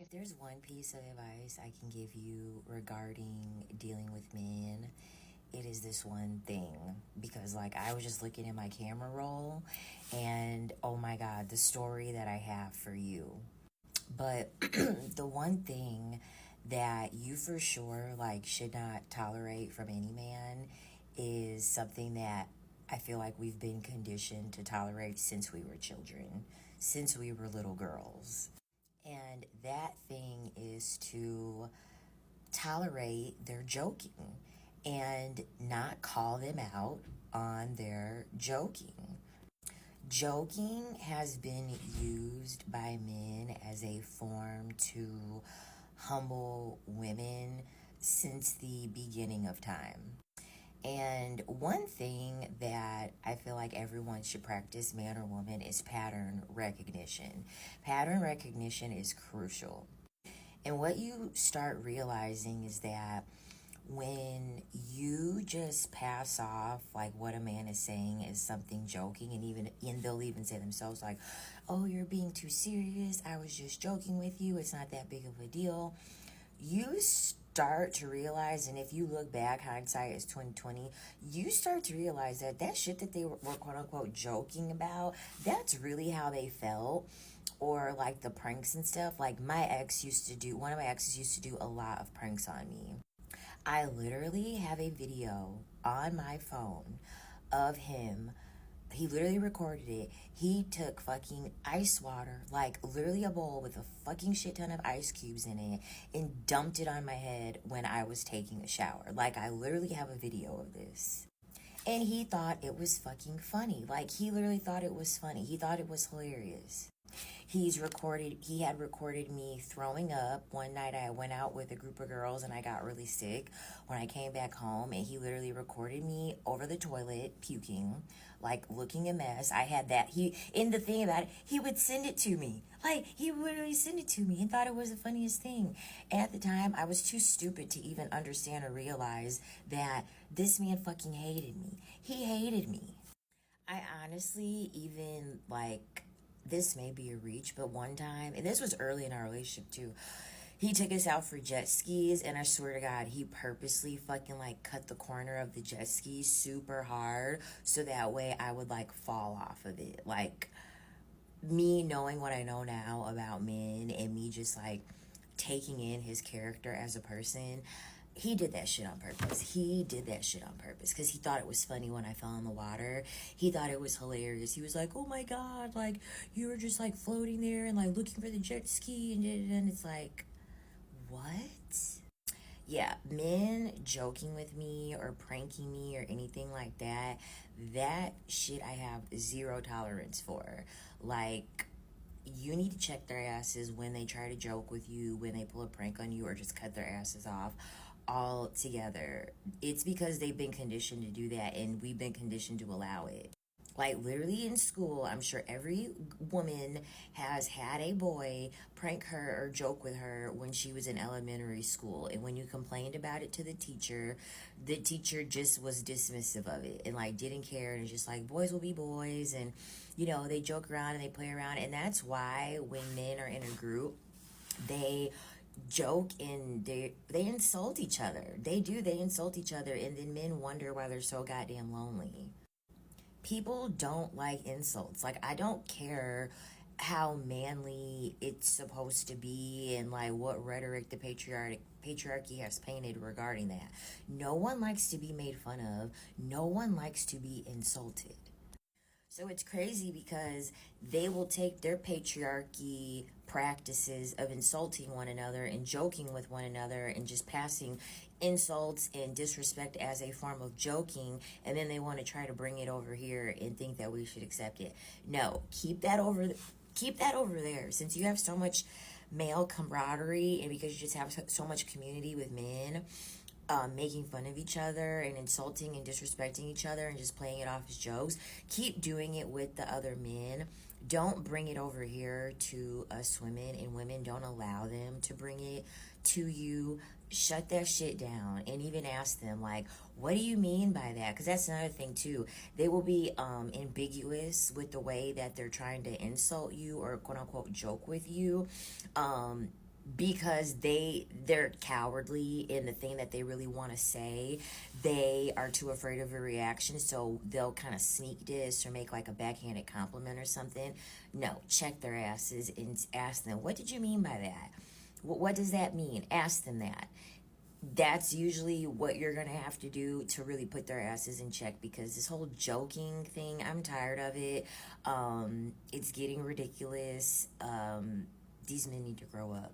If there's one piece of advice I can give you regarding dealing with men, it is this one thing. Because, like, I was just looking at my camera roll, and oh my God, the story that I have for you. But the one thing that you for sure, like, should not tolerate from any man is something that I feel like we've been conditioned to tolerate since we were children, since we were little girls. And that thing is to tolerate their joking and not call them out on their joking. Joking has been used by men as a form to humble women since the beginning of time. And one thing that I feel like everyone should practice, man or woman, is pattern recognition. Pattern recognition is crucial. And what you start realizing is that when you just pass off like what a man is saying is something joking, and they'll even say themselves like, oh, you're being too serious, I was just joking with you, it's not that big of a deal. You start to realize, and if you look back, hindsight is 2020, you start to realize that that shit that they were quote unquote joking about, that's really how they felt. Or like the pranks and stuff. Like one of my exes used to do a lot of pranks on me. I literally have a video on my phone of him. He literally recorded it. He took fucking ice water, like literally a bowl with a fucking shit ton of ice cubes in it, and dumped it on my head when I was taking a shower. Like, I literally have a video of this. And he thought it was fucking funny. Like, he literally thought it was funny. He thought it was hilarious. He had recorded me throwing up. One night I went out with a group of girls and I got really sick when I came back home, and he literally recorded me over the toilet puking, like looking a mess. I had that. And the thing about it, he would send it to me. Like, he would literally send it to me and thought it was the funniest thing. And at the time, I was too stupid to even understand or realize that this man fucking hated me. He hated me. I honestly even like, this may be a reach, but one time, and this was early in our relationship too, he took us out for jet skis, and I swear to God, he purposely fucking like cut the corner of the jet ski super hard so that way I would like fall off of it. Like, me knowing what I know now about men and me just like taking in his character as a person, he did that shit on purpose. He did that shit on purpose because he thought it was funny when I fell in the water. He thought it was hilarious. He was like, oh my God, like, you were just like floating there and like looking for the jet ski, and it's like, what? Yeah, men joking with me or pranking me or anything like that, that shit I have zero tolerance for. Like, you need to check their asses when they try to joke with you, when they pull a prank on you, or just cut their asses off all together. It's because they've been conditioned to do that, and we've been conditioned to allow it. Like, literally in school, I'm sure every woman has had a boy prank her or joke with her when she was in elementary school. And when you complained about it to the teacher just was dismissive of it and like didn't care, and just like, boys will be boys, and they joke around and they play around. And that's why when men are in a group, they joke and they insult each other. They insult each other, and then men wonder why they're so goddamn lonely. People don't like insults. Like, I don't care how manly it's supposed to be and like what rhetoric the patriarchy has painted regarding that. No one likes to be made fun of. No one likes to be insulted. So it's crazy because they will take their patriarchy practices of insulting one another and joking with one another and just passing insults and disrespect as a form of joking, and then they want to try to bring it over here and think that we should accept it. No, keep that over there. Since you have so much male camaraderie and because you just have so much community with men, making fun of each other and insulting and disrespecting each other and just playing it off as jokes, keep doing it with the other men. Don't bring it over here to us women, and women, don't allow them to bring it to you. Shut that shit down, and even ask them, like, what do you mean by that? Because that's another thing too. They will be ambiguous with the way that they're trying to insult you or quote unquote joke with you. because they're cowardly in the thing that they really want to say. They are too afraid of a reaction, so they'll kind of sneak diss or make like a backhanded compliment or something. No, check their asses and ask them, what did you mean by that? What does that mean? Ask them that. That's usually what you're gonna have to do to really put their asses in check, because this whole joking thing, I'm tired of it. It's getting ridiculous. These men need to grow up.